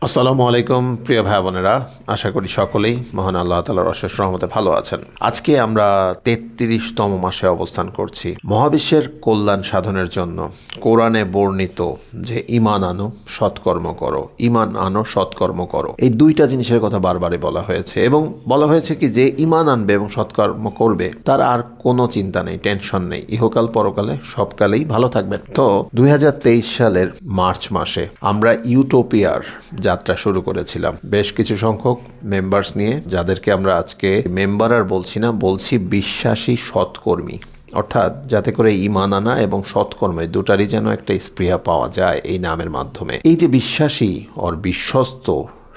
আসসালামু আলাইকুম প্রিয় ভাই বোনেরা, আশা করি সকলেই মহান আল্লাহ তাআলার অশেষ রহমতে ভালো আছেন। আজকে আমরা 33তম মাসে অবস্থান করছি। মহাবিশ্বের কল্যাণ সাধনের জন্য কোরআনে বর্ণিত যে ঈমান আনো সৎকর্ম করো, ঈমান আনো সৎকর্ম করো, এই দুইটা জিনিসের কথা বারবারই বলা হয়েছে এবং বলা হয়েছে কি যে ঈমান আনবে এবং সৎকর্ম করবে তার আর কোনো চিন্তা নেই, টেনশন নেই, ইহকাল পরকালে সবকালেই ভালো থাকবেন। তো 2023 সালের মার্চ মাসে আমরা ইউটোপিয়ার যাত্রা শুরু করেছিলাম বেশ কিছু সংখ্যক মেম্বার্স নিয়ে, যাদেরকে আমরা আজকে মেম্বার আর বলছি না, বলছি বিশ্বাসী সৎকর্মী। অর্থাৎ যাতে করে ঈমান আনা এবং সৎকর্মে দুটারই যেন একটা স্পৃহা পাওয়া যায় এই নামের মাধ্যমে। এই যে বিশ্বাসী ওর বিশ্বস্ত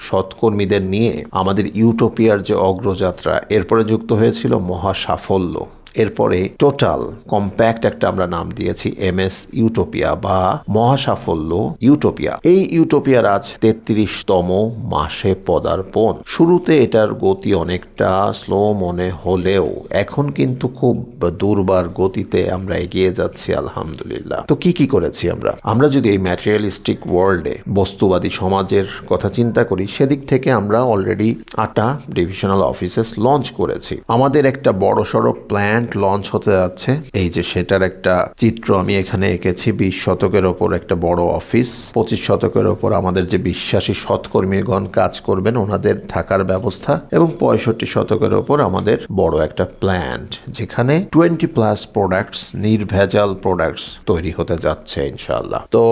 সৎকর্মীদের নিয়ে আমাদের ইউটোপিয়ার যে অগ্রযাত্রা, এরপরে যুক্ত হয়েছিল মহা সাফল্য। এরপরে টোটাল কম্প্যাক্ট একটা আমরা নাম দিয়েছি MS ইউটোপিয়া বা মহাসাফল্য ইউটোপিয়া। এই ইউটোপিয়ার আজ 33তম মাসে পদার্পণ। শুরুতে এটার গতি অনেকটা স্লো মনে হলেও এখন কিন্তু খুব দুর্বার গতিতে আমরা এগিয়ে যাচ্ছি আলহামদুলিল্লাহ। তো কি করেছি আমরা যদি এই ম্যাটেরিয়ালিস্টিক ওয়ার্ল্ডে বস্তুবাদী সমাজের কথা চিন্তা করি, সেদিক থেকে আমরা অলরেডি 8টা ডিভিশনাল অফিসেস লঞ্চ করেছি। আমাদের একটা বড়সড় প্ল্যান লঞ্চ হতে যাচ্ছে। এই যে সেটার একটা চিত্র আমি এখানে এঁকেছি। 20 শতকের ওপর একটা বড় অফিস, 25 শতকের ওপর আমাদের যে বিশ্বাসী সৎকর্মীগণ কাজ করবেন ওনাদের থাকার ব্যবস্থা, এবং 65 শতকের ওপর আমাদের বড় একটা প্ল্যান্ট যেখানে 20+ প্রোডাক্টস, নির্ভেজাল প্রোডাক্টস তৈরি হতে যাচ্ছে ইনশাআল্লাহ। তো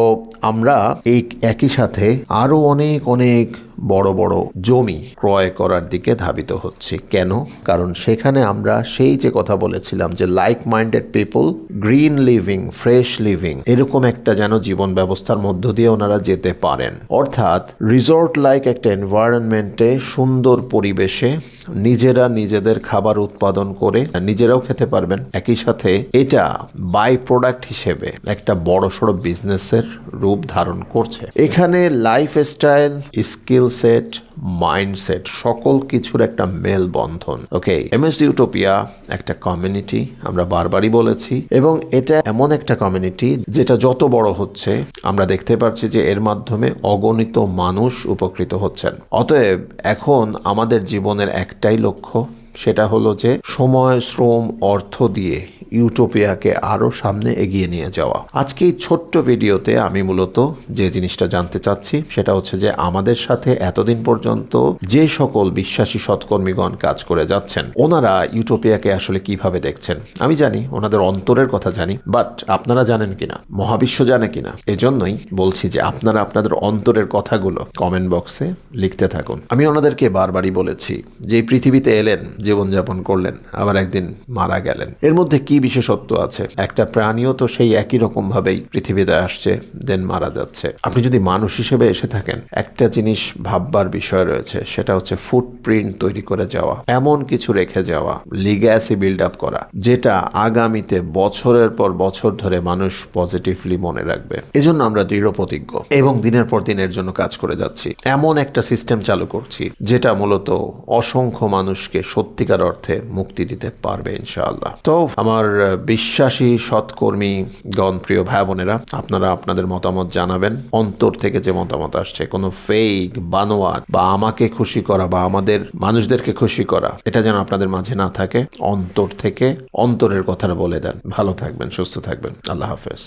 আমরা এই একই সাথে আরো অনেক অনেক বড় বড় জমি ক্রয় করার দিকে ধাবিত হচ্ছে। কেন? কারণ সেখানে আমরা সেই যে কথা বলেছিলাম যে like minded people, green living, fresh living, এরকম একটা যেন জীবন ব্যবস্থার মধ্য দিয়ে ওনারা যেতে পারেন। অর্থাৎ রিসর্ট লাইক একটা এনভায়রনমেন্টে, সুন্দর পরিবেশে নিজেরা নিজেদের খাবার উৎপাদন করে নিজেরাও খেতে পারবেন। একই সাথে এটা বাই প্রোডাক্ট হিসেবে একটা বড়সড় বিজনেসের রূপ ধারণ করছে। এখানে লাইফস্টাইল, স্কিল সেট, মাইন্ডসেট, সকল কিছুর একটা মেলবন্ধন। ওকে, MS ইউটোপিয়া একটা কমিউনিটি, আমরা বারবারই বলেছি, এবং এটা এমন একটা কমিউনিটি যেটা যত বড় হচ্ছে আমরা দেখতে পাচ্ছি যে এর মাধ্যমে অগণিত মানুষ উপকৃত হচ্ছেন। অতএব এখন আমাদের জীবনের একটাই লক্ষ্য, সেটা হলো যে সময়, শ্রম, অর্থ দিয়ে ইউটোপিয়াকে আরো সামনে এগিয়ে নিয়ে যাওয়া। আজকে এই ছোট্ট ভিডিওতে আমি মূলত যে জিনিসটা জানতে চাচ্ছি সেটা হচ্ছে যে আমাদের সাথে এতদিন পর্যন্ত যে সকল বিশ্বাসী সৎকর্মীগণ কাজ করে যাচ্ছেন ওনারা ইউটোপিয়াকে আসলে কিভাবে দেখছেন। আমি জানি, ওনাদের অন্তরের কথা জানি, বাট আপনারা জানেন কিনা, মহাবিশ্ব জানে কিনা, এজন্যই বলছি যে আপনারা আপনাদের অন্তরের কথাগুলো কমেন্ট বক্সে লিখতে থাকুন। আমি ওনাদেরকে বারবারই বলেছি যে পৃথিবীতে এলেন, জীবনযাপন করলেন, আবার একদিন মারা গেলেন, এর মধ্যে কি বিশেষত্ব আছে? একটা প্রাণীও তো সেই একই রকম ভাবেই পৃথিবীতে আসছে, দেন মারা যাচ্ছে। আপনি যদি মানুষ হিসেবে এসে থাকেন, একটা জিনিস ভাববার বিষয় রয়েছে, সেটা হচ্ছে ফুটপ্রিন্ট তৈরি করে যাওয়া, এমন কিছু রেখে যাওয়া, লিগ্যাসি বিল্ড আপ করা, যেটা আগামীতে বছরের পর বছর ধরে মানুষ পজিটিভলি মনে রাখবে। এজন্য আমরা দৃঢ় প্রতিজ্ঞ এবং দিনের পর দিনের জন্য কাজ করে যাচ্ছি। এমন একটা সিস্টেম চালু করছি যেটা মূলত অসংখ্য মানুষকে সত্যিকার অর্থে মুক্তি দিতে পারবে ইনশাআল্লাহ। তো আমার বিশ্বাসী সৎকর্মী গণ, প্রিয় ভাই বোনেরা, আপনারা আপনাদের মতামত জানাবেন। অন্তর থেকে যে মতামত আসছে, কোনো ফেক, বানোয়াট বা আমাকে খুশি করা বা আমাদের মানুষদেরকে খুশি করা, এটা যেন আপনাদের মাঝে না থাকে। অন্তর থেকে অন্তরের কথাটা বলে দেন। ভালো থাকবেন, সুস্থ থাকবেন। আল্লাহ হাফেজ।